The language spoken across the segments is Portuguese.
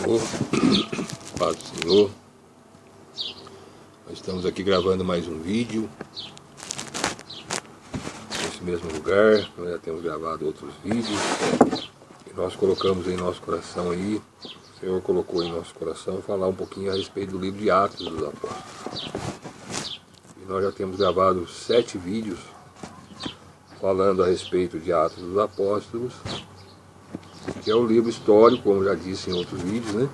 Senhor, paz do Senhor. Nós estamos aqui gravando mais um vídeo nesse mesmo lugar. Nós já temos gravado outros vídeos e nós colocamos em nosso coração aí, o Senhor colocou em nosso coração falar um pouquinho a respeito do livro de Atos dos Apóstolos. E nós já temos gravado 7 vídeos falando a respeito de Atos dos Apóstolos, que é um livro histórico, como já disse em outros vídeos, né?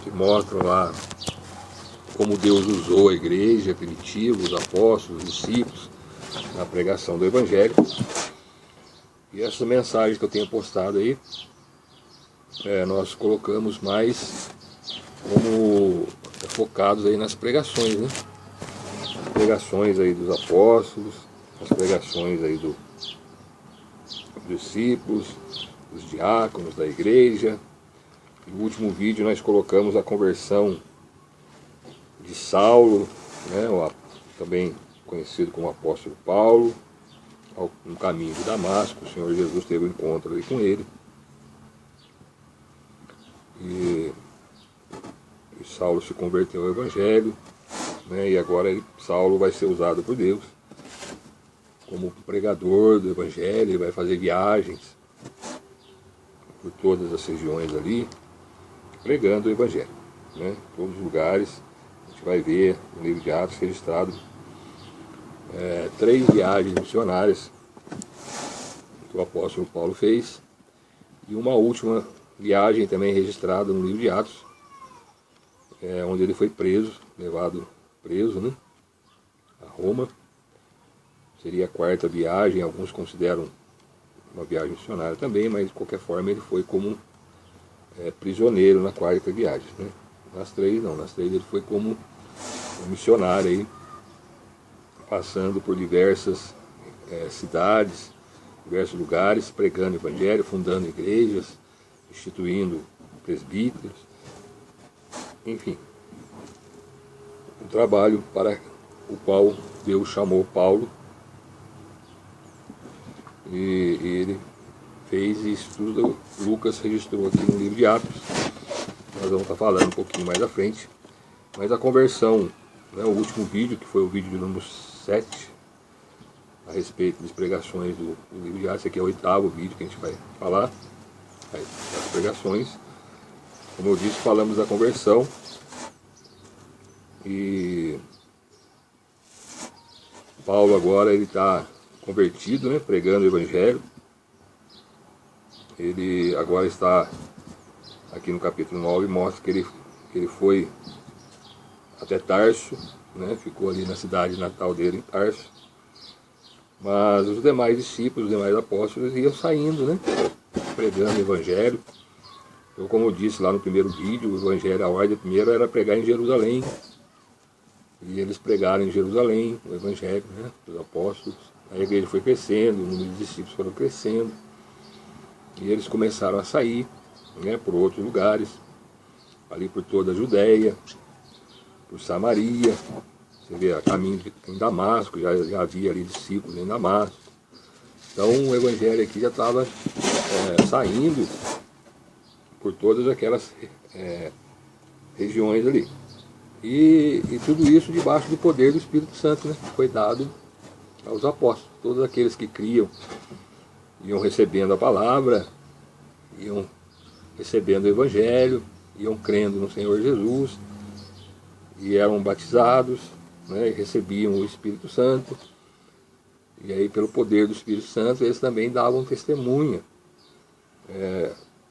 Que mostram lá como Deus usou a igreja primitiva, os apóstolos, os discípulos, na pregação do Evangelho. E essa mensagem que eu tenho postado aí, nós colocamos mais como focados aí nas pregações, né? As pregações aí dos apóstolos, as pregações aí dos discípulos, os diáconos da igreja. No último vídeo nós colocamos a conversão de Saulo, né, também conhecido como apóstolo Paulo, no caminho de Damasco. O Senhor Jesus teve um encontro ali com ele. E Saulo se converteu ao Evangelho, né, e agora Saulo vai ser usado por Deus como pregador do Evangelho. Ele vai fazer viagens por todas as regiões ali, pregando o Evangelho, né? Em todos os lugares. A gente vai ver no livro de Atos registrado 3 viagens missionárias que o apóstolo Paulo fez, e uma última viagem também registrada no livro de Atos, onde ele foi preso, levado preso, né, a Roma. Seria a 4ª viagem, alguns consideram uma viagem missionária também, mas de qualquer forma ele foi como prisioneiro na 4ª viagem, né? Nas 3 não, nas 3 ele foi como um missionário aí, passando por diversas cidades, diversos lugares, pregando o Evangelho, fundando igrejas, instituindo presbíteros, enfim, um trabalho para o qual Deus chamou Paulo. E ele fez isso tudo. Lucas registrou aqui no livro de Atos. Nós vamos estar falando um pouquinho mais à frente. Mas a conversão, né, o último vídeo, que foi o vídeo de número 7, a respeito das pregações do livro de Atos. Esse aqui é o 8º vídeo que a gente vai falar das pregações. Como eu disse, falamos da conversão. E Paulo agora ele está convertido, né, pregando o Evangelho. Ele agora está aqui no capítulo 9, mostra que ele foi até Tarso, né, ficou ali na cidade natal dele, em Tarso. Mas os demais discípulos, os demais apóstolos iam saindo, né, pregando o Evangelho. Então, como eu disse lá no primeiro vídeo, o Evangelho, a ordem primeiro era pregar em Jerusalém. E eles pregaram em Jerusalém o Evangelho, né, dos apóstolos. A igreja foi crescendo, o número de discípulos foram crescendo, e eles começaram a sair, né, por outros lugares, ali por toda a Judéia, por Samaria. Você vê, a caminho em Damasco, já havia ali discípulos em Damasco. Então o Evangelho aqui já estava saindo por todas aquelas regiões ali. E tudo isso debaixo do poder do Espírito Santo, né, que foi dado aos apóstolos. Todos aqueles que criam iam recebendo a palavra, iam recebendo o Evangelho, iam crendo no Senhor Jesus, e eram batizados, né, e recebiam o Espírito Santo. E aí, pelo poder do Espírito Santo, eles também davam testemunha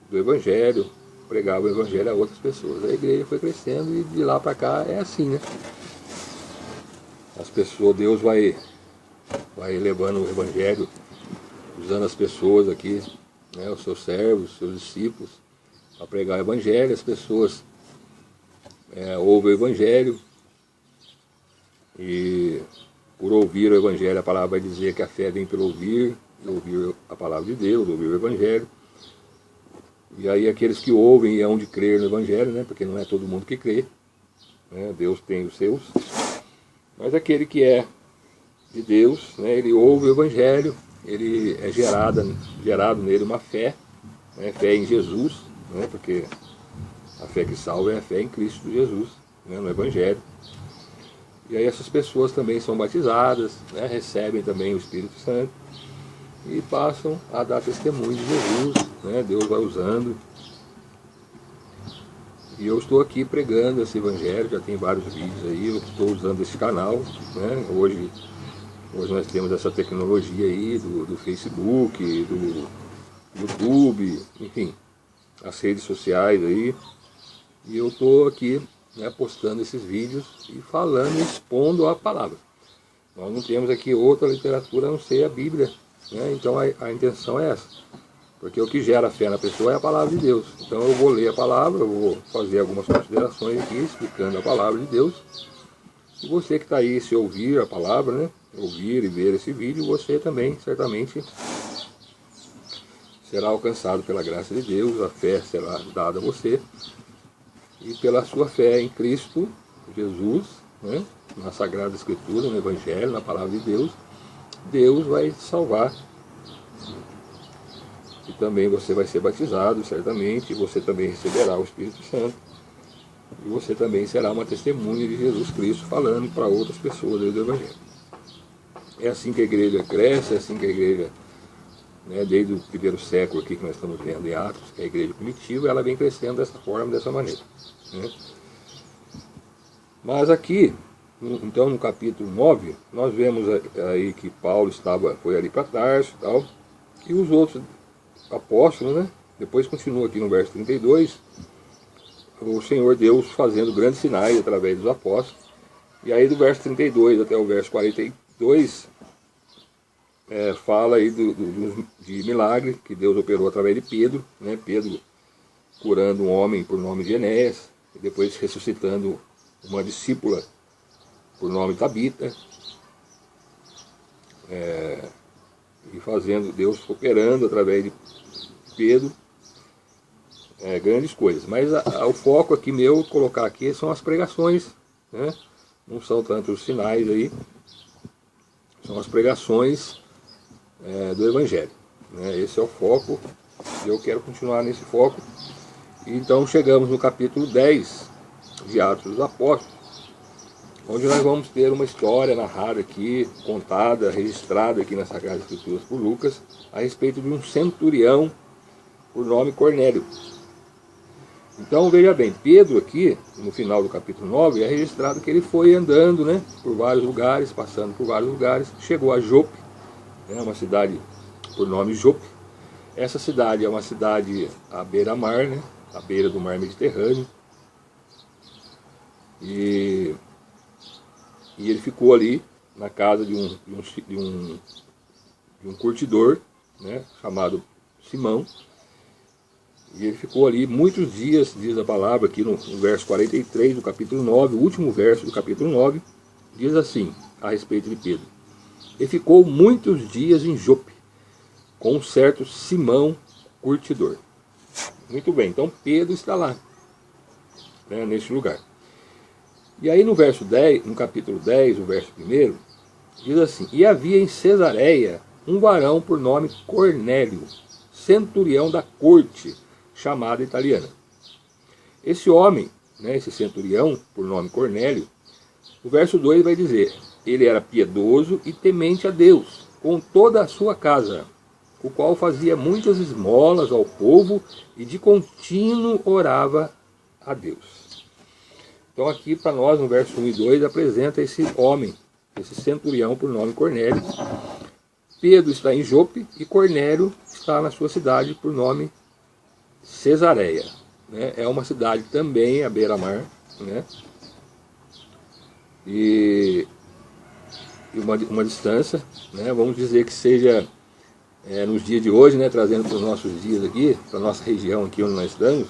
do Evangelho, pregavam o Evangelho a outras pessoas. A igreja foi crescendo, e de lá para cá é assim, né? As pessoas, Deus vai levando o Evangelho, usando as pessoas aqui, né, os seus servos, os seus discípulos, para pregar o Evangelho. As pessoas ouvem o Evangelho, e por ouvir o Evangelho, a palavra vai dizer que a fé vem pelo ouvir a palavra de Deus, ouvir o Evangelho. E aí aqueles que ouvem e hão de crer no Evangelho, né, porque não é todo mundo que crê, né, Deus tem os seus, mas aquele que é de Deus, né, ele ouve o Evangelho, ele é gerado nele uma fé, né, fé em Jesus, né, porque A fé que salva é a fé em Cristo Jesus, né, no Evangelho. E aí essas pessoas também são batizadas, né, recebem também o Espírito Santo e passam a dar testemunho de Jesus, né, Deus vai usando. E eu estou aqui pregando esse Evangelho, já tem vários vídeos aí, eu estou usando esse canal, né, hoje nós temos essa tecnologia aí do Facebook, do YouTube, enfim, as redes sociais aí. E eu estou aqui, né, postando esses vídeos e falando, expondo a palavra. Nós não temos aqui outra literatura a não ser a Bíblia, né? Então a intenção é essa. Porque o que gera fé na pessoa é a palavra de Deus. Então eu vou ler a palavra, eu vou fazer algumas considerações aqui, explicando a palavra de Deus. E você que está aí, se ouvir a palavra, né, ouvir e ver esse vídeo, você também, certamente, será alcançado pela graça de Deus, a fé será dada a você. E pela sua fé em Cristo Jesus, né, na Sagrada Escritura, no Evangelho, na Palavra de Deus, Deus vai te salvar. E também você vai ser batizado, certamente, e você também receberá o Espírito Santo. E você também será uma testemunha de Jesus Cristo, falando para outras pessoas do Evangelho. É assim que a igreja cresce, é assim que a igreja, né, desde o primeiro século aqui que nós estamos vendo em Atos, que é a igreja primitiva, ela vem crescendo dessa forma, dessa maneira, né? Mas aqui, então no capítulo 9, nós vemos aí que Paulo foi ali para Tarso e tal, e os outros apóstolos, né? Depois continua aqui no verso 32, o Senhor Deus fazendo grandes sinais através dos apóstolos. E aí do verso 32 até o verso 42, fala aí de milagre que Deus operou através de Pedro, né? Pedro curando um homem por nome de Enéas, e depois ressuscitando uma discípula por nome Tabita, e fazendo Deus operando através de Pedro grandes coisas. Mas o foco aqui meu, colocar aqui, são as pregações, né? Não são tanto os sinais aí, são as pregações do Evangelho, né? Esse é o foco, e eu quero continuar nesse foco. Então chegamos no capítulo 10 de Atos dos Apóstolos, onde nós vamos ter uma história narrada aqui, contada, registrada aqui nas Sagradas Escrituras por Lucas, a respeito de um centurião por nome Cornélio. Então veja bem, Pedro aqui, no final do capítulo 9, é registrado que ele foi andando, né, por vários lugares, passando por vários lugares, chegou a Jope, né, uma cidade por nome Jope. Essa cidade é uma cidade à beira-mar, né, à beira do mar Mediterrâneo. E ele ficou ali na casa de um curtidor, né, chamado Simão. E ele ficou ali muitos dias, diz a palavra aqui no verso 43 do capítulo 9, o último verso do capítulo 9, diz assim, a respeito de Pedro: e ficou muitos dias em Jope, com um certo Simão curtidor. Muito bem, então Pedro está lá, né, neste lugar. E aí no verso 10, no capítulo 10, o verso 1, diz assim: e havia em Cesareia um varão por nome Cornélio, centurião da corte, chamada italiana. Esse homem, né, esse centurião, por nome Cornélio, o verso 2 vai dizer: ele era piedoso e temente a Deus, com toda a sua casa, o qual fazia muitas esmolas ao povo e de contínuo orava a Deus. Então aqui para nós, no verso 1 e 2, apresenta esse homem, esse centurião por nome Cornélio. Pedro está em Jope e Cornélio está na sua cidade por nome Cesareia, né? É uma cidade também à beira-mar, né? E uma distância, né? Vamos dizer que seja nos dias de hoje, né? Trazendo para os nossos dias aqui, para a nossa região aqui onde nós estamos,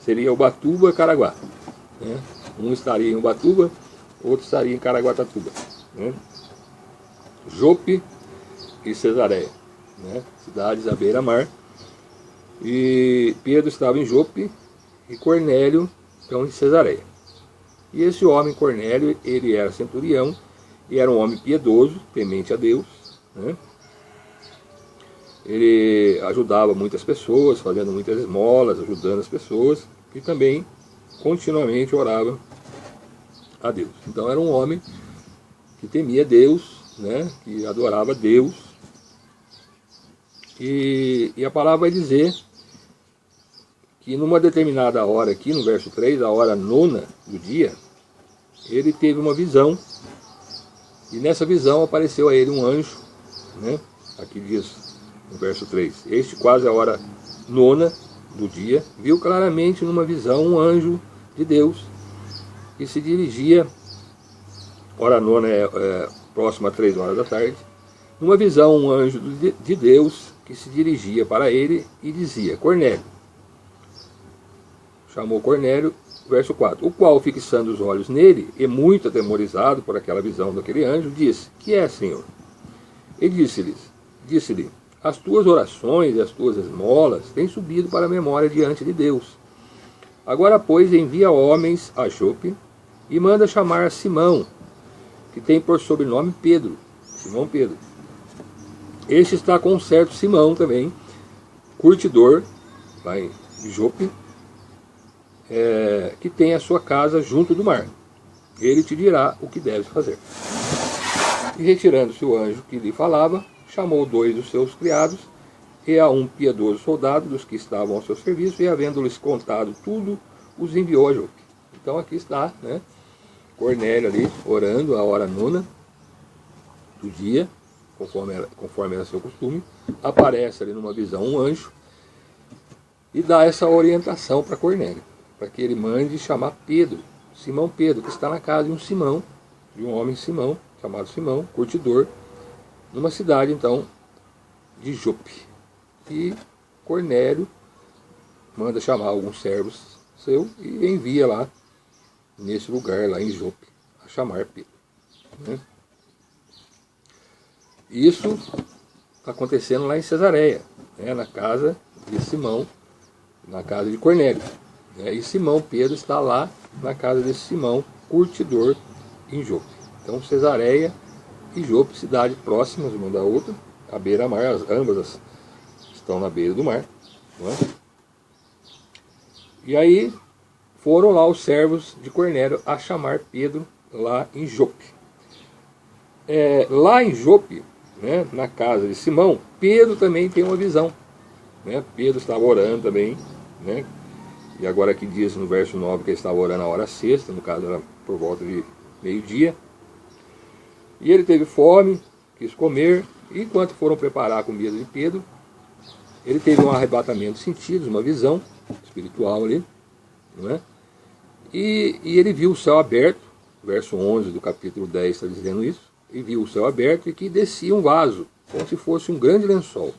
seria Ubatuba, Caraguá, né? Um estaria em Ubatuba, outro estaria em Caraguatatuba, né? Jope e Cesareia, né? Cidades à beira-mar. E Pedro estava em Jope e Cornélio então em Cesareia. E esse homem Cornélio, ele era centurião e era um homem piedoso, temente a Deus, né? Ele ajudava muitas pessoas, fazendo muitas esmolas, ajudando as pessoas, e também continuamente orava a Deus. Então era um homem que temia Deus, né, que adorava Deus. E a palavra vai dizer que numa determinada hora aqui, no verso 3, a hora nona do dia, ele teve uma visão, e nessa visão apareceu a ele um anjo, né? Aqui diz no verso 3, este quase a hora nona do dia, viu claramente numa visão um anjo de Deus, que se dirigia, hora nona é próxima a 3 horas da tarde, numa visão um anjo de Deus, que se dirigia para ele e dizia, Cornélio. Chamou Cornélio, verso 4, o qual, fixando os olhos nele, e muito atemorizado por aquela visão daquele anjo, disse, que é, Senhor? E disse-lhe, as tuas orações e as tuas esmolas têm subido para a memória diante de Deus. Agora, pois, envia homens a Jope e manda chamar Simão, que tem por sobrenome Pedro, Simão Pedro. Este está com um certo Simão também, curtidor, lá em Jope, que tem a sua casa junto do mar. Ele te dirá o que deves fazer. E retirando-se o anjo que lhe falava, chamou 2 dos seus criados e a um piedoso soldado dos que estavam ao seu serviço, e havendo-lhes contado tudo, os enviou a Jope. Então aqui está, né, Cornélio ali orando a hora nona do dia, conforme era seu costume. Aparece ali numa visão um anjo e dá essa orientação para Cornélio, para que ele mande chamar Pedro, Simão Pedro, que está na casa de um Simão, de um homem Simão, chamado Simão, curtidor, numa cidade então de Jope. E Cornélio manda chamar alguns servos seu e envia lá nesse lugar, lá em Jope, a chamar Pedro, né? Isso está acontecendo lá em Cesareia, né, na casa de Simão, na casa de Cornélio, né, e Simão Pedro está lá na casa desse Simão, curtidor, em Jope. Então Cesareia e Jope, cidade próximas uma da outra, à beira-mar, ambas estão na beira do mar, não é? E aí foram lá os servos de Cornélio a chamar Pedro lá em Jope. Lá em Jope, né, na casa de Simão, Pedro também tem uma visão, né? Pedro estava orando também, né? E agora aqui diz no verso 9 que ele estava orando a hora sexta, no caso era por volta de meio-dia. E ele teve fome, quis comer, e enquanto foram preparar a comida de Pedro, ele teve um arrebatamento de sentidos, uma visão espiritual ali, não é? E ele viu o céu aberto, verso 11 do capítulo 10 está dizendo isso, e viu o céu aberto e que descia um vaso, como se fosse um grande lençol,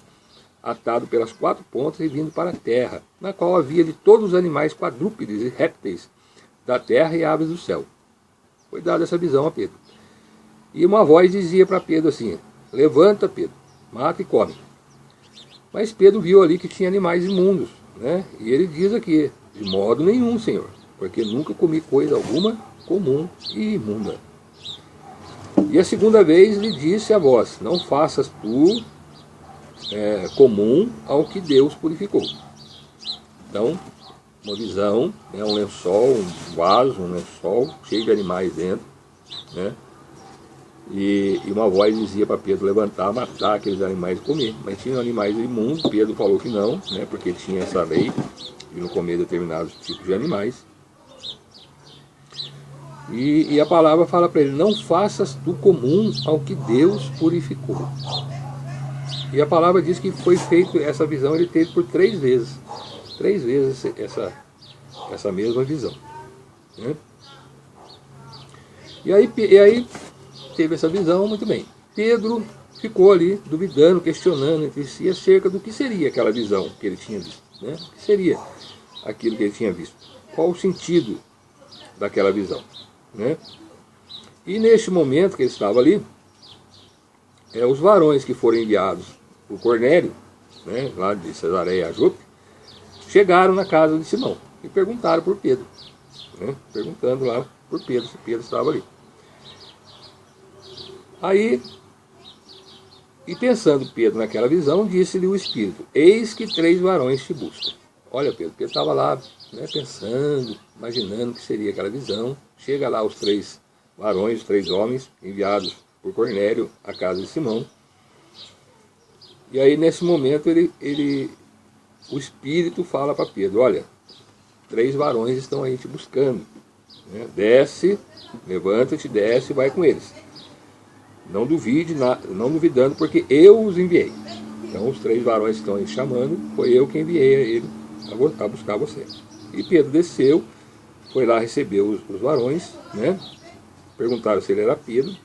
atado pelas 4 pontas e vindo para a terra, na qual havia de todos os animais quadrúpedes e répteis da terra e aves do céu. Foi dada essa visão a Pedro. E uma voz dizia para Pedro assim, levanta Pedro, mata e come. Mas Pedro viu ali que tinha animais imundos, né? E ele diz aqui, de modo nenhum, Senhor, porque nunca comi coisa alguma comum e imunda. E a segunda vez lhe disse a voz, não faças tu comum ao que Deus purificou. Então, uma visão, né, um lençol, um vaso, um lençol cheio de animais dentro, né? E uma voz dizia para Pedro levantar, matar aqueles animais e comer. Mas tinham animais imundos, Pedro falou que não, né, porque tinha essa lei de não comer determinados tipos de animais. E a palavra fala para ele, não faças tu comum ao que Deus purificou. E a palavra diz que foi feito, essa visão ele teve por 3 vezes. 3 vezes essa mesma visão, né? E aí teve essa visão, muito bem. Pedro ficou ali duvidando, questionando entre si acerca do que seria aquela visão que ele tinha visto, né? O que seria aquilo que ele tinha visto? Qual o sentido daquela visão, né? E neste momento que ele estava ali, os varões que foram enviados por Cornélio, né, lá de Cesareia a Jope, chegaram na casa de Simão e perguntaram por Pedro, né, perguntando lá por Pedro, se Pedro estava ali. Aí, e pensando Pedro naquela visão, disse-lhe o Espírito, eis que 3 varões te buscam. Olha, Pedro estava lá, né, pensando, imaginando o que seria aquela visão. Chega lá os 3 varões, os 3 homens, enviados por Cornélio à casa de Simão. E aí, nesse momento, o Espírito fala para Pedro: olha, 3 varões estão aí te buscando. Né? Desce, levanta-te, desce e vai com eles. Não duvide, não duvidando, porque eu os enviei. Então, os 3 varões que estão aí chamando, foi eu que enviei a ele a buscar você. E Pedro desceu, foi lá receber os varões, né? Perguntaram se ele era Pedro,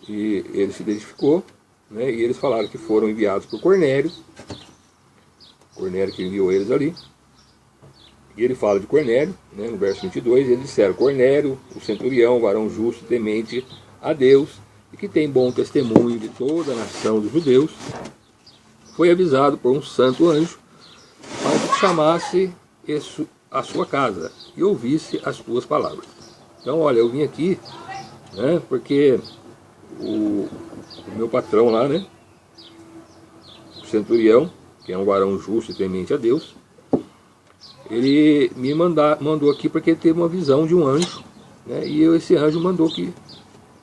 e ele se identificou, né? E eles falaram que foram enviados por Cornélio que enviou eles ali. E ele fala de Cornélio, né, no verso 22, eles disseram: Cornélio, o centurião, varão justo, temente a Deus, e que tem bom testemunho de toda a nação dos judeus, foi avisado por um santo anjo para que chamasse a sua casa e ouvisse as tuas palavras. Então, olha, eu vim aqui, né, porque o meu patrão lá, né, o centurião, que é um varão justo e temente a Deus, ele me mandou aqui porque ele teve uma visão de um anjo, né, e esse anjo mandou que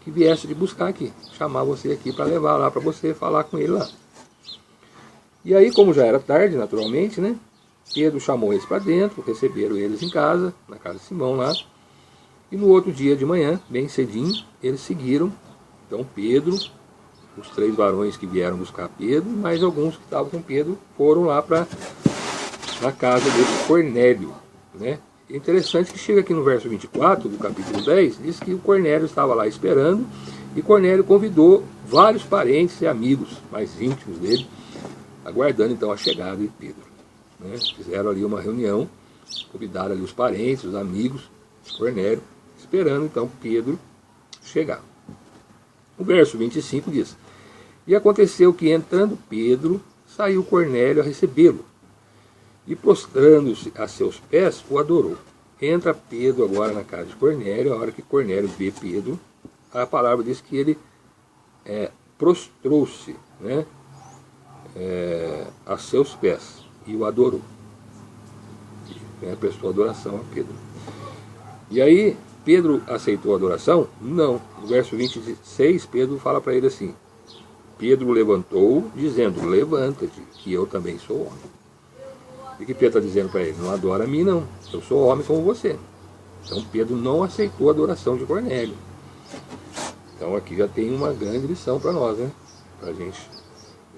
viesse te buscar aqui, chamar você aqui para levar lá para você falar com ele lá. E aí, como já era tarde, naturalmente, né, Pedro chamou eles para dentro, receberam eles em casa, na casa de Simão lá, e no outro dia de manhã, bem cedinho, eles seguiram. Então Pedro, os 3 varões que vieram buscar Pedro, mais alguns que estavam com Pedro, foram lá para na casa desse Cornélio, né? É interessante que chega aqui no verso 24 do capítulo 10, diz que o Cornélio estava lá esperando, e Cornélio convidou vários parentes e amigos mais íntimos dele, aguardando então a chegada de Pedro. Né? Fizeram ali uma reunião, convidaram ali os parentes, os amigos de Cornélio, esperando então Pedro chegar. O verso 25 diz: e aconteceu que, entrando Pedro, saiu Cornélio a recebê-lo, e prostrando-se a seus pés, o adorou. Entra Pedro agora na casa de Cornélio. A hora que Cornélio vê Pedro, a palavra diz que ele prostrou-se, né, a seus pés e o adorou. Prestou adoração a Pedro. E aí, Pedro aceitou a adoração? Não. No verso 26, Pedro fala para ele assim: Pedro levantou, dizendo: levanta-te, que eu também sou homem. E que Pedro está dizendo para ele? Não adora a mim, não. Eu sou homem como você. Então Pedro não aceitou a adoração de Cornélio. Então aqui já tem uma grande lição para nós, né? Para a gente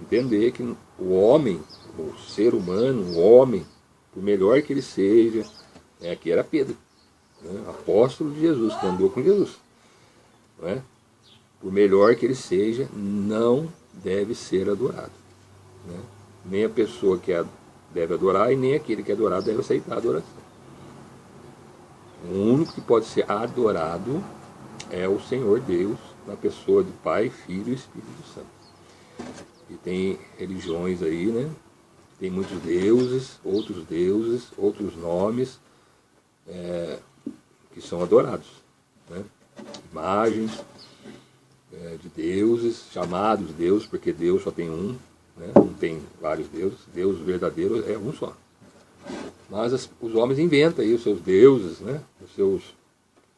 entender que o homem, o ser humano, o homem, por melhor que ele seja, aqui era Pedro, né? Apóstolo de Jesus, que andou com Jesus. Não é? Por melhor que ele seja, não deve ser adorado. Né? Nem a pessoa que deve adorar e nem aquele que é adorado deve aceitar a adoração. O único que pode ser adorado é o Senhor Deus, na pessoa de Pai, Filho e Espírito Santo. E tem religiões aí, né? Tem muitos deuses, outros nomes que são adorados. Né? Imagens de deuses, chamados deuses, porque Deus só tem um, né? Não tem vários deuses. Deus verdadeiro é um só. Mas os homens inventam aí os seus deuses, né? Os seus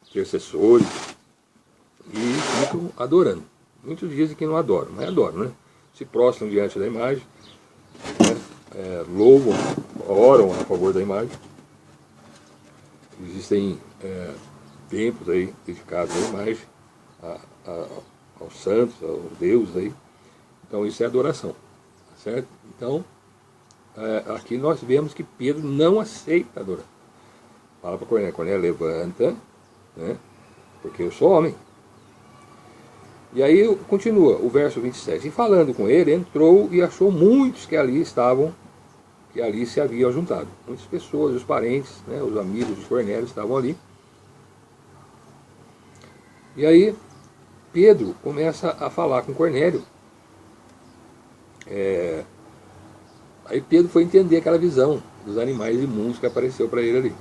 intercessores, e ficam adorando. Muitos dizem que não adoram, mas adoram, né? Se prostram diante da imagem, né? Louvam, oram a favor da imagem. Existem templos aí dedicados à imagem, aos santos, aos deuses aí. Então isso é adoração, certo? Então aqui nós vemos que Pedro não aceita a adoração. Fala para Cornélio: Cornélio, levanta, né? Porque eu sou homem. E aí continua o verso 27. E falando com ele, entrou e achou muitos que ali estavam, que ali se haviam juntado. Muitas pessoas, os parentes, né, os amigos de Cornélio estavam ali. E aí Pedro começa a falar com Cornélio. Aí Pedro foi entender aquela visão dos animais imundos que apareceu para ele ali.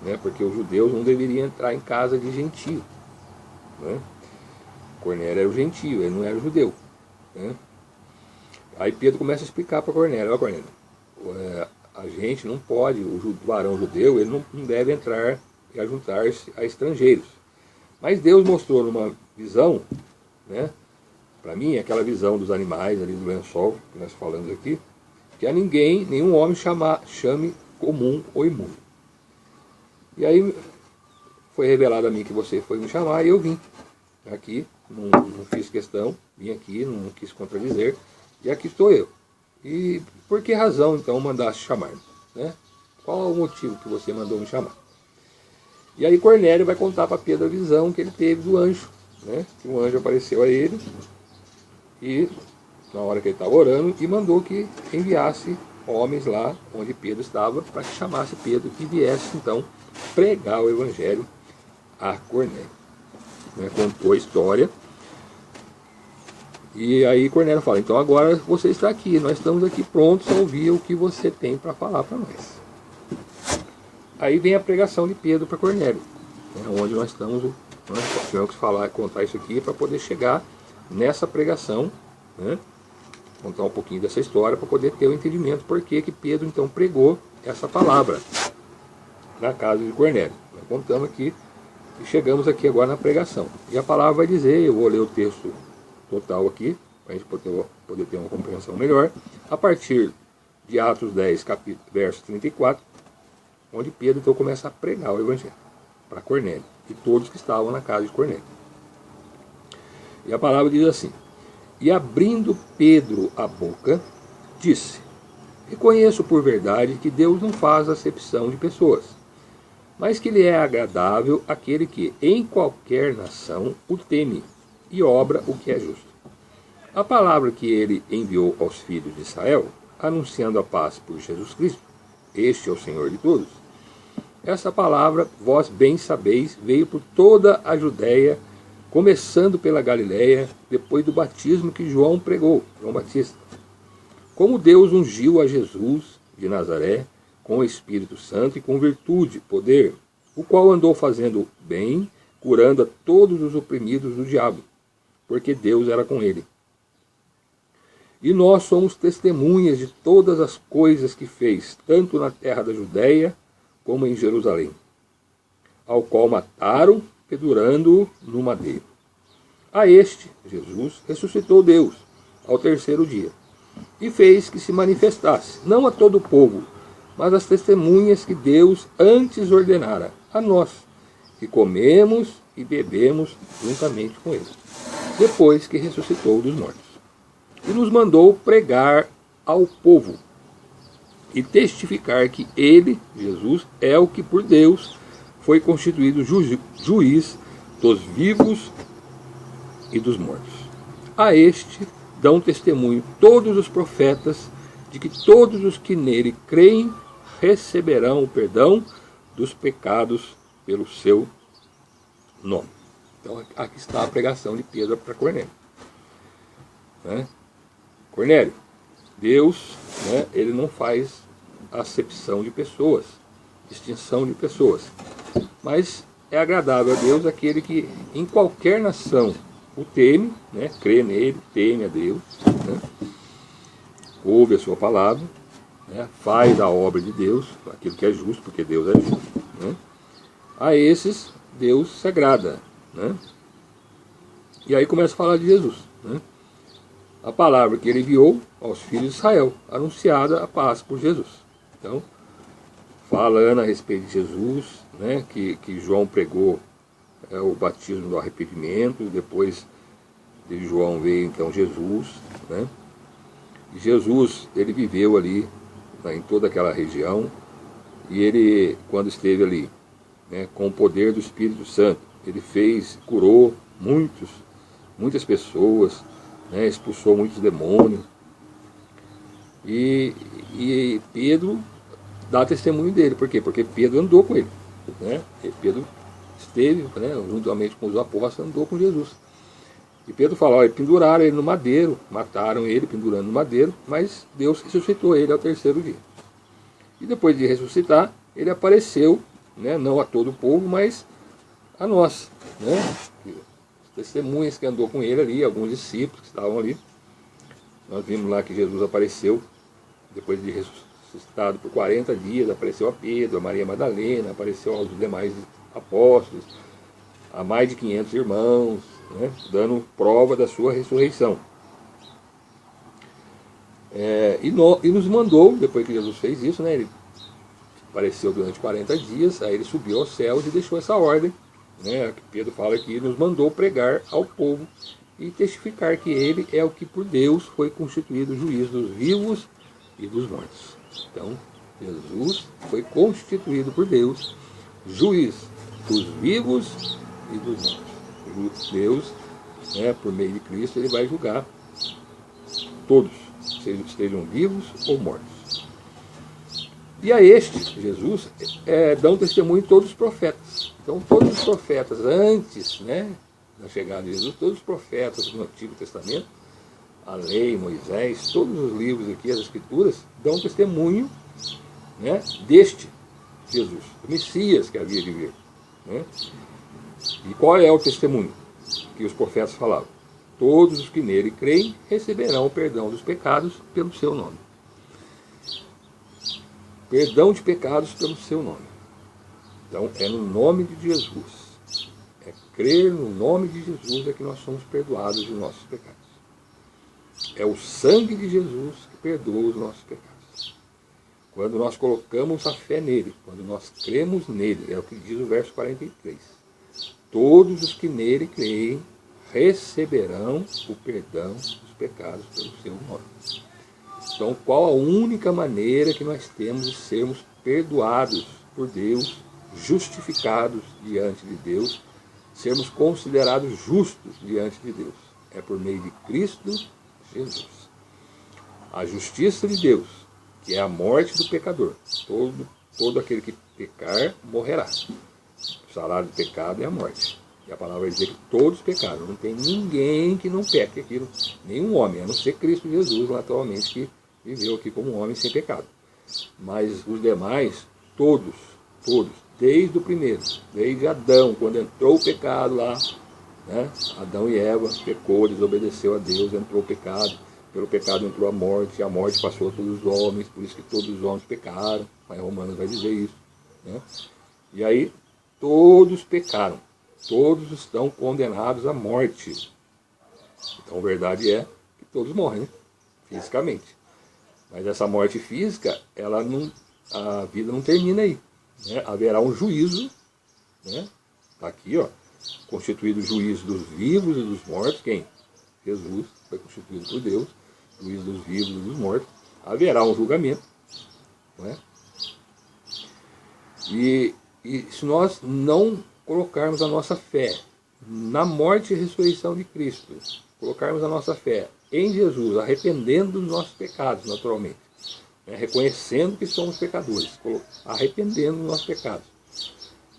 Né, porque os judeus não deveriam entrar em casa de gentio. Né? Cornélio era o gentio, ele não era o judeu. Né? Aí Pedro começa a explicar para Cornélio: ó, Cornélio, a gente não pode, o varão judeu, ele não deve entrar e ajuntar-se a estrangeiros. Mas Deus mostrou numa visão, né, para mim, aquela visão dos animais ali do lençol, que nós falamos aqui, que a ninguém, nenhum homem chame comum ou imundo. E aí foi revelado a mim que você foi me chamar e eu vim aqui, não fiz questão, vim aqui, não quis contradizer, e aqui estou eu. E por que razão então mandaste chamar? Né? Qual é o motivo que você mandou me chamar? E aí Cornélio vai contar para Pedro a visão que ele teve do anjo, né? Que o anjo apareceu a ele e na hora que ele estava orando e mandou que enviasse homens lá onde Pedro estava para que chamasse Pedro e viesse então pregar o evangelho a Cornélio. Né? Contou a história. E aí Cornélio fala, então agora você está aqui, nós estamos aqui prontos a ouvir o que você tem para falar para nós. Aí vem a pregação de Pedro para Cornélio, né, onde nós estamos, nós tivemos que contar isso aqui para poder chegar nessa pregação, né, contar um pouquinho dessa história para poder ter o entendimento por que Pedro então pregou essa palavra na casa de Cornélio. Nós contamos aqui e chegamos aqui agora na pregação. E a palavra vai dizer, eu vou ler o texto total aqui, para a gente poder ter uma compreensão melhor, a partir de Atos 10, verso 34, onde Pedro então começa a pregar o evangelho para Cornélio e todos que estavam na casa de Cornélio. E a palavra diz assim, e abrindo Pedro a boca, disse, reconheço por verdade que Deus não faz acepção de pessoas, mas que lhe é agradável aquele que em qualquer nação o teme e obra o que é justo. A palavra que ele enviou aos filhos de Israel, anunciando a paz por Jesus Cristo, este é o Senhor de todos. Essa palavra, vós bem sabeis, veio por toda a Judéia, começando pela Galiléia, depois do batismo que João pregou, João Batista. Como Deus ungiu a Jesus de Nazaré, com o Espírito Santo e com virtude, poder, o qual andou fazendo bem, curando a todos os oprimidos do diabo, porque Deus era com ele. E nós somos testemunhas de todas as coisas que fez, tanto na terra da Judéia, como em Jerusalém, ao qual mataram, pendurando-o no madeiro. A este, Jesus, ressuscitou Deus, ao terceiro dia, e fez que se manifestasse, não a todo o povo, mas às testemunhas que Deus antes ordenara, a nós, que comemos e bebemos juntamente com ele, depois que ressuscitou dos mortos. E nos mandou pregar ao povo e testificar que ele, Jesus, é o que por Deus foi constituído juiz dos vivos e dos mortos. A este dão testemunho todos os profetas de que todos os que nele creem receberão o perdão dos pecados pelo seu nome. Então aqui está a pregação de Pedro para Cornélio. Né? Cornélio, Deus, né, ele não faz acepção de pessoas, distinção de pessoas, mas é agradável a Deus aquele que em qualquer nação o teme, né, crê nele, teme a Deus, né, ouve a sua palavra, né, faz a obra de Deus, aquilo que é justo, porque Deus é justo. Né, a esses Deus se agrada. Né, e aí começa a falar de Jesus. Né, a palavra que ele enviou aos filhos de Israel, anunciada a paz por Jesus. Então, falando a respeito de Jesus, né, que João pregou o batismo do arrependimento, depois de João veio então Jesus, né, e Jesus, ele viveu ali, né, em toda aquela região, e ele, quando esteve ali, né, com o poder do Espírito Santo, ele curou muitas pessoas, né, expulsou muitos demônios, e Pedro dá testemunho dele. Por quê? Porque Pedro andou com ele, né? Pedro esteve, né, juntamente com os apóstolos, andou com Jesus. E Pedro fala, olha, penduraram ele no madeiro, mataram ele pendurando no madeiro, mas Deus ressuscitou ele ao terceiro dia. E depois de ressuscitar, ele apareceu, né, não a todo o povo, mas a nós, né? Testemunhas que andou com ele ali, alguns discípulos que estavam ali. Nós vimos lá que Jesus apareceu, depois de ressuscitado por 40 dias, apareceu a Pedro, a Maria Madalena, apareceu aos demais apóstolos, a mais de 500 irmãos, né, dando prova da sua ressurreição. E nos mandou, depois que Jesus fez isso, né, ele apareceu durante 40 dias, aí ele subiu aos céus e deixou essa ordem, né, que Pedro fala que nos mandou pregar ao povo e testificar que ele é o que por Deus foi constituído juiz dos vivos e dos mortos. Então, Jesus foi constituído por Deus juiz dos vivos e dos mortos. Deus, né, por meio de Cristo, ele vai julgar todos, estejam vivos ou mortos. E a este, Jesus, dão testemunho todos os profetas. Então, todos os profetas antes, né, da chegada de Jesus, todos os profetas do Antigo Testamento, a lei, Moisés, todos os livros aqui, as Escrituras, dão testemunho, né, deste Jesus, do Messias que havia de vir. Né? E qual é o testemunho que os profetas falavam? Todos os que nele creem receberão o perdão dos pecados pelo seu nome. Perdão de pecados pelo seu nome. Então, é no nome de Jesus. É crer no nome de Jesus é que nós somos perdoados dos nossos pecados. É o sangue de Jesus que perdoa os nossos pecados. Quando nós colocamos a fé nele, quando nós cremos nele, é o que diz o verso 43. Todos os que nele creem receberão o perdão dos pecados pelo seu nome. Então, qual a única maneira que nós temos de sermos perdoados por Deus, justificados diante de Deus, sermos considerados justos diante de Deus? É por meio de Cristo Jesus. A justiça de Deus, que é a morte do pecador. Todo aquele que pecar, morrerá. O salário do pecado é a morte. E a palavra vai dizer que todos pecaram. Não tem ninguém que não peque aquilo, nenhum homem, a não ser Cristo Jesus, atualmente, que viveu aqui como um homem sem pecado. Mas os demais, todos, desde o primeiro, desde Adão, quando entrou o pecado lá, né? Adão e Eva pecou, desobedeceu a Deus, entrou o pecado, pelo pecado entrou a morte passou a todos os homens, por isso que todos os homens pecaram, mas Romanos vai dizer isso. Né? E aí, todos pecaram, todos estão condenados à morte. Então a verdade é que todos morrem, né? Fisicamente. Mas essa morte física, a vida não termina aí. Né? Haverá um juízo, né? Está aqui, ó, constituído juiz dos vivos e dos mortos. Quem? Jesus foi constituído por Deus, juiz dos vivos e dos mortos. Haverá um julgamento. Né? E se nós não colocarmos a nossa fé na morte e ressurreição de Cristo, colocarmos a nossa fé em Jesus, arrependendo dos nossos pecados, naturalmente, né? Reconhecendo que somos pecadores, arrependendo dos nossos pecados,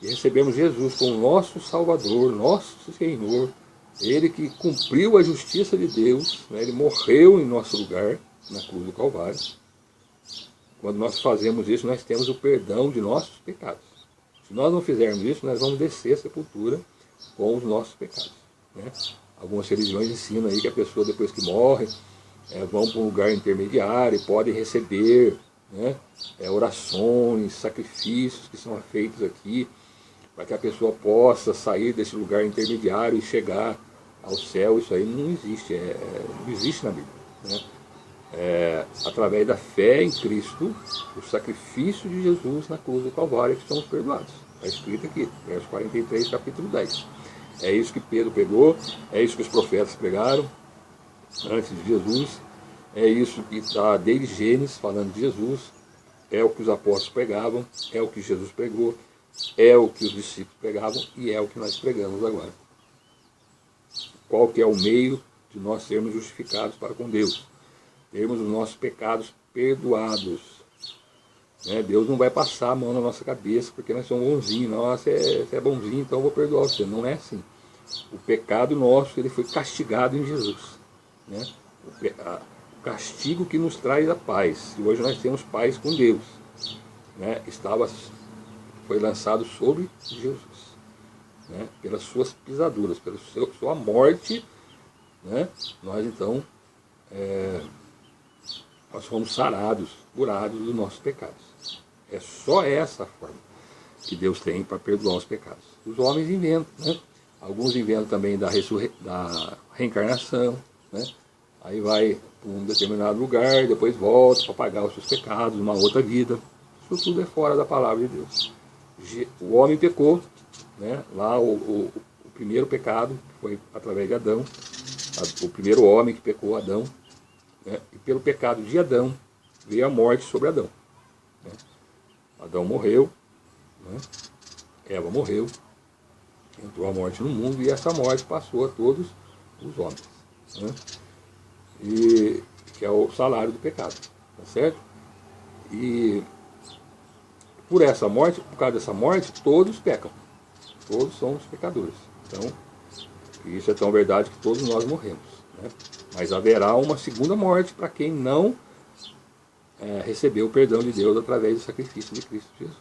e recebemos Jesus como nosso Salvador, nosso Senhor, Ele que cumpriu a justiça de Deus, né? Ele morreu em nosso lugar, na cruz do Calvário. Quando nós fazemos isso, nós temos o perdão de nossos pecados. Se nós não fizermos isso, nós vamos descer a sepultura com os nossos pecados. Né? Algumas religiões ensinam aí que a pessoa, depois que morre, vão para um lugar intermediário e podem receber, né, orações, sacrifícios que são feitos aqui, para que a pessoa possa sair desse lugar intermediário e chegar ao céu. Isso aí não existe, não existe na Bíblia. Né? Através da fé em Cristo, o sacrifício de Jesus na cruz do Calvário, que somos perdoados. Está escrito aqui, verso 43, capítulo 10. É isso que Pedro pregou, é isso que os profetas pregaram antes de Jesus, é isso que está desde Gênesis falando de Jesus, é o que os apóstolos pregavam, é o que Jesus pregou, é o que os discípulos pregavam e é o que nós pregamos agora. Qual que é o meio de nós sermos justificados para com Deus? Termos os nossos pecados perdoados. Né? Deus não vai passar a mão na nossa cabeça porque nós somos bonzinhos. Nossa, você é bonzinho, então eu vou perdoar você. Não é assim. O pecado nosso, ele foi castigado em Jesus. Né? O castigo que nos traz a paz. E hoje nós temos paz com Deus. Né? Foi lançado sobre Jesus. Né? Pelas suas pisaduras, pela sua morte. Né? Nós então nós fomos sarados, curados dos nossos pecados. É só essa forma que Deus tem para perdoar os pecados. Os homens inventam, né? Alguns inventam também da reencarnação, né? Aí vai para um determinado lugar, depois volta para pagar os seus pecados, uma outra vida. Isso tudo é fora da palavra de Deus. O homem pecou, né? Lá o primeiro pecado foi através de Adão, o primeiro homem que pecou, Adão, né? E pelo pecado de Adão veio a morte sobre Adão, né? Adão morreu, né? Eva morreu, entrou a morte no mundo, e essa morte passou a todos os homens, né? E que é o salário do pecado, tá certo? E por essa morte, por causa dessa morte, todos pecam, todos somos pecadores. Então, isso é tão verdade que todos nós morremos, né? Mas haverá uma segunda morte para quem não recebeu o perdão de Deus através do sacrifício de Cristo Jesus,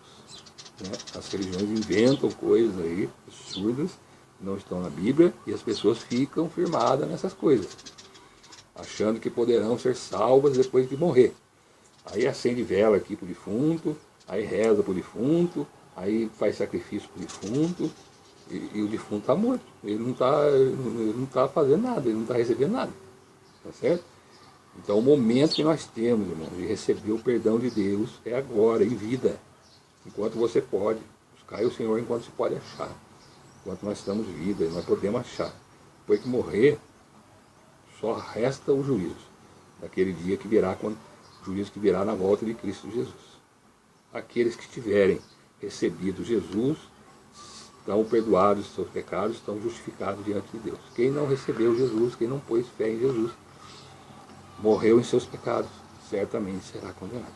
né? As religiões inventam coisas aí absurdas, não estão na Bíblia, e as pessoas ficam firmadas nessas coisas, achando que poderão ser salvas depois de morrer. Aí acende vela aqui para o defunto, aí reza para o defunto, aí faz sacrifício para o defunto, e o defunto está morto. Ele não tá fazendo nada, ele não está recebendo nada. Tá certo? Então o momento que nós temos, irmão, de receber o perdão de Deus é agora, em vida. Enquanto você pode. Buscar o Senhor enquanto se pode achar. Enquanto nós estamos vivos, nós podemos achar. Depois que morrer, só resta o juízo. Daquele dia que virá, o juízo que virá na volta de Cristo Jesus. Aqueles que tiverem recebido Jesus estão perdoados dos seus pecados, estão justificados diante de Deus. Quem não recebeu Jesus, quem não pôs fé em Jesus, morreu em seus pecados, certamente será condenado.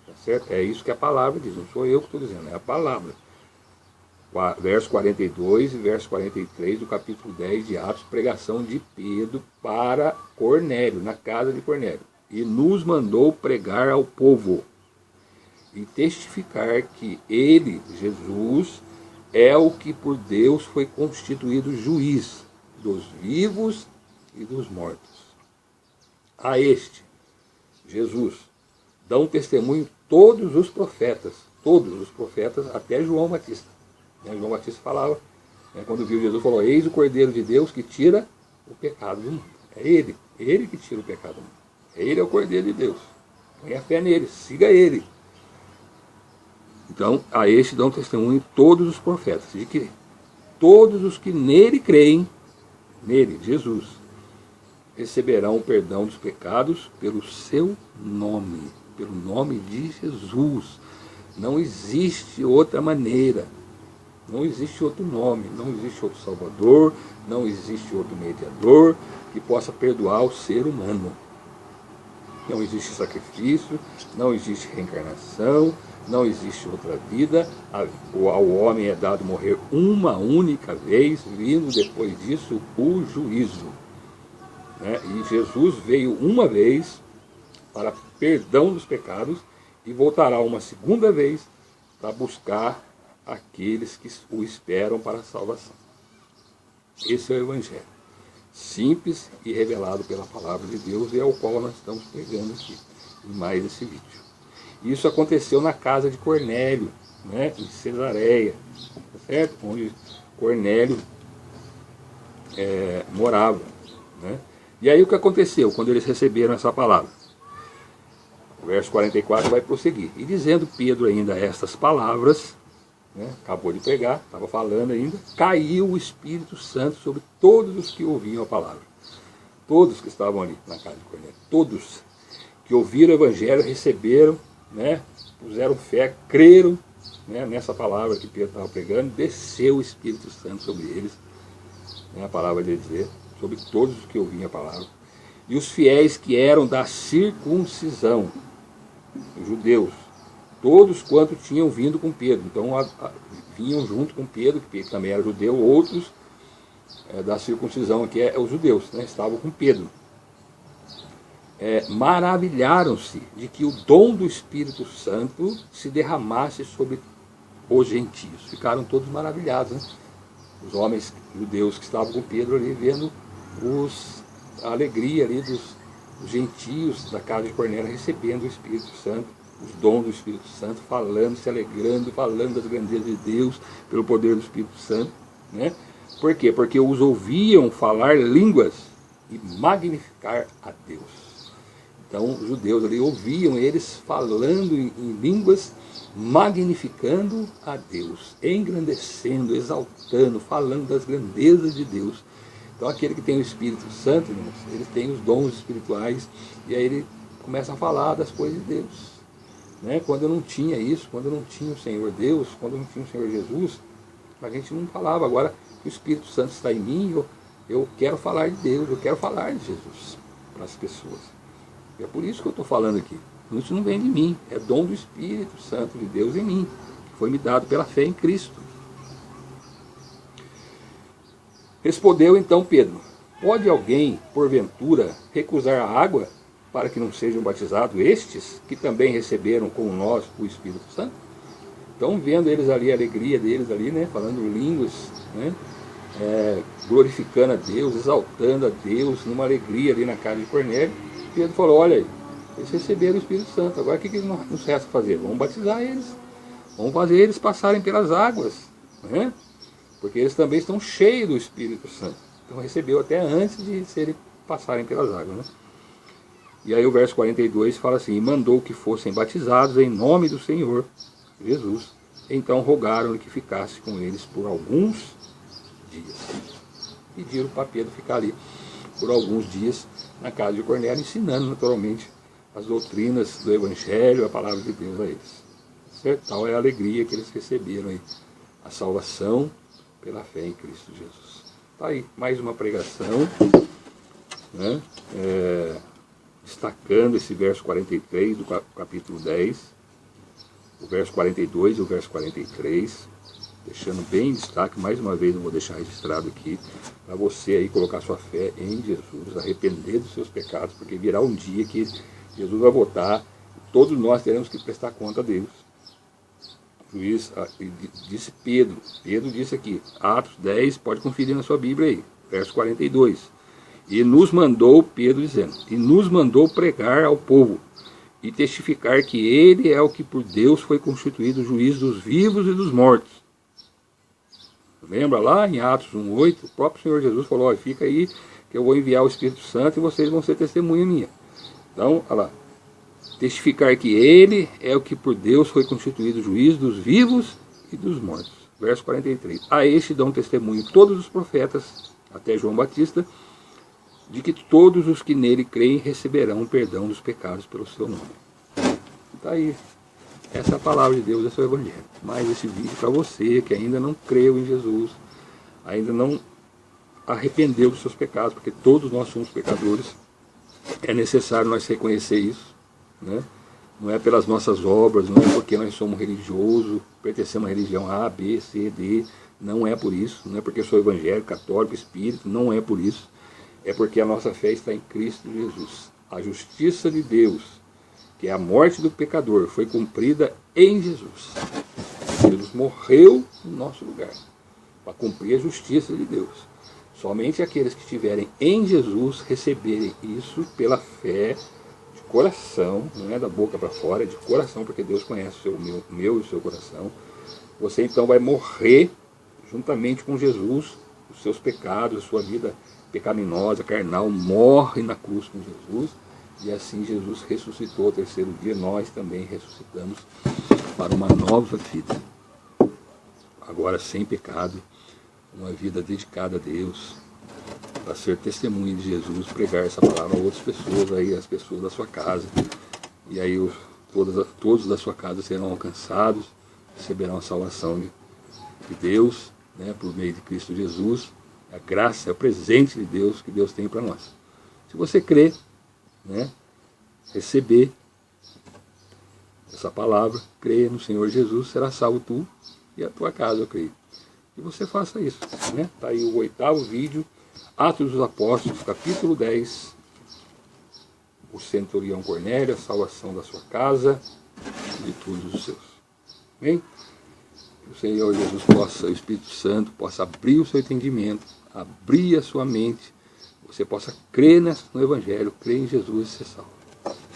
Tá certo? É isso que a palavra diz, não sou eu que estou dizendo, é a palavra. Verso 42 e verso 43 do capítulo 10 de Atos, pregação de Pedro para Cornélio, na casa de Cornélio. E nos mandou pregar ao povo e testificar que ele, Jesus, é o que por Deus foi constituído juiz dos vivos e dos mortos. A este, Jesus, dão testemunho todos os profetas até João Batista. João Batista falava, quando viu Jesus, falou: eis o Cordeiro de Deus que tira o pecado do mundo. É ele que tira o pecado do mundo. Ele é o Cordeiro de Deus. Põe a fé nele, siga ele. Então, a este dão testemunho todos os profetas, de que todos os que nele creem, nele, Jesus, receberão o perdão dos pecados pelo seu nome, pelo nome de Jesus. Não existe outra maneira, não existe outro nome, não existe outro Salvador, não existe outro mediador que possa perdoar o ser humano. Não existe sacrifício, não existe reencarnação, não existe outra vida. Ao homem é dado morrer uma única vez, vindo depois disso o juízo. E Jesus veio uma vez para perdão dos pecados e voltará uma segunda vez para buscar aqueles que o esperam para a salvação. Esse é o Evangelho, simples e revelado pela palavra de Deus, e é o qual nós estamos pregando aqui, em mais esse vídeo. Isso aconteceu na casa de Cornélio, em Cesareia, certo? Onde Cornélio morava. E aí o que aconteceu quando eles receberam essa palavra? O verso 44 vai prosseguir. E dizendo Pedro ainda estas palavras, acabou de pregar, estava falando ainda, caiu o Espírito Santo sobre todos os que ouviam a palavra. Todos que estavam ali na casa de Cornélio, todos que ouviram o Evangelho, receberam, puseram fé, creram nessa palavra que Pedro estava pregando, desceu o Espírito Santo sobre eles, a palavra de dizer, sobre todos os que ouviam a palavra. E os fiéis que eram da circuncisão, os judeus, todos quanto tinham vindo com Pedro. Então vinham junto com Pedro, que Pedro também era judeu, outros da circuncisão, que é os judeus, estavam com Pedro. Maravilharam-se de que o dom do Espírito Santo se derramasse sobre os gentios. Ficaram todos maravilhados, os homens judeus que estavam com Pedro ali, vendo a alegria ali os gentios da casa de Cornélio recebendo o Espírito Santo, os dons do Espírito Santo, falando, se alegrando, falando das grandezas de Deus, pelo poder do Espírito Santo, né? Por quê? Porque os ouviam falar línguas e magnificar a Deus. Então os judeus ali ouviam eles falando em línguas, magnificando a Deus, engrandecendo, exaltando, falando das grandezas de Deus. Então aquele que tem o Espírito Santo, irmãos, ele tem os dons espirituais, e aí ele começa a falar das coisas de Deus, né? Quando eu não tinha isso, quando eu não tinha o Senhor Deus, quando eu não tinha o Senhor Jesus, a gente não falava. Agora que o Espírito Santo está em mim, eu quero falar de Deus, eu quero falar de Jesus para as pessoas. E é por isso que eu estou falando aqui. Isso não vem de mim, é dom do Espírito Santo de Deus em mim, que foi me dado pela fé em Cristo. Respondeu então Pedro: pode alguém, porventura, recusar a água para que não sejam batizados estes, que também receberam com nós o Espírito Santo? Então, vendo eles ali, a alegria deles ali, né, falando línguas, né, glorificando a Deus, exaltando a Deus, numa alegria ali na casa de Cornélio, Pedro falou: olha aí, eles receberam o Espírito Santo, agora o que nos resta fazer? Vamos batizar eles, vamos fazer eles passarem pelas águas, né? Porque eles também estão cheios do Espírito Santo. Então recebeu até antes de passarem pelas águas, né? E aí o verso 42 fala assim: e mandou que fossem batizados em nome do Senhor Jesus. Então rogaram-lhe que ficasse com eles por alguns dias. Pediram para Pedro ficar ali por alguns dias na casa de Cornélio, ensinando naturalmente as doutrinas do Evangelho, a palavra de Deus a eles. Certo? Tal é a alegria que eles receberam aí, a salvação pela fé em Cristo Jesus. Está aí mais uma pregação, né? Destacando esse verso 43 do capítulo 10, o verso 42 e o verso 43, deixando bem em destaque, mais uma vez eu vou deixar registrado aqui, para você aí colocar sua fé em Jesus, arrepender dos seus pecados, porque virá um dia que Jesus vai voltar, todos nós teremos que prestar conta a Deus. Disse Pedro disse aqui, Atos 10, pode conferir na sua Bíblia aí, verso 42, e nos mandou, Pedro dizendo, e nos mandou pregar ao povo, e testificar que ele é o que por Deus foi constituído juiz dos vivos e dos mortos. Lembra lá em Atos 1:8, o próprio Senhor Jesus falou: olha, fica aí que eu vou enviar o Espírito Santo e vocês vão ser testemunha minha. Então, olha lá, testificar que ele é o que por Deus foi constituído juiz dos vivos e dos mortos. Verso 43. A este dão testemunho todos os profetas, até João Batista, de que todos os que nele creem receberão o perdão dos pecados pelo seu nome. Está aí. Essa é a palavra de Deus, esse é o Evangelho. Mais esse vídeo para você que ainda não creu em Jesus, ainda não arrependeu dos seus pecados, porque todos nós somos pecadores. É necessário nós reconhecer isso, né? Não é pelas nossas obras, não é porque nós somos religiosos, pertencemos à religião A, B, C, D. Não é por isso. Não é porque sou evangélico, católico, espírita. Não é por isso. É porque a nossa fé está em Cristo Jesus. A justiça de Deus, que é a morte do pecador, foi cumprida em Jesus. Jesus morreu no nosso lugar, para cumprir a justiça de Deus. Somente aqueles que estiverem em Jesus receberem isso pela fé, de coração, não é da boca para fora, é de coração, porque Deus conhece o meu e o seu coração. Você então vai morrer juntamente com Jesus, os seus pecados, a sua vida pecaminosa, carnal, morre na cruz com Jesus, e assim Jesus ressuscitou ao terceiro dia, nós também ressuscitamos para uma nova vida, agora sem pecado, uma vida dedicada a Deus, para ser testemunha de Jesus, pregar essa palavra a outras pessoas, aí as pessoas da sua casa, e aí todos da sua casa serão alcançados, receberão a salvação de Deus, né, por meio de Cristo Jesus. A graça é o presente de Deus que Deus tem para nós. Se você crer, né, receber essa palavra, crer no Senhor Jesus, será salvo tu e a tua casa, eu creio. E você faça isso, né? Está aí o 8º vídeo, Atos dos Apóstolos, capítulo 10, o centurião Cornélio, a salvação da sua casa e de todos os seus. Amém? Que o Senhor Jesus possa, o Espírito Santo, possa abrir o seu entendimento, abrir a sua mente, você possa crer no Evangelho, crer em Jesus e ser salvo.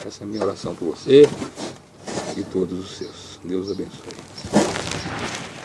Essa é a minha oração por você e todos os seus. Deus abençoe.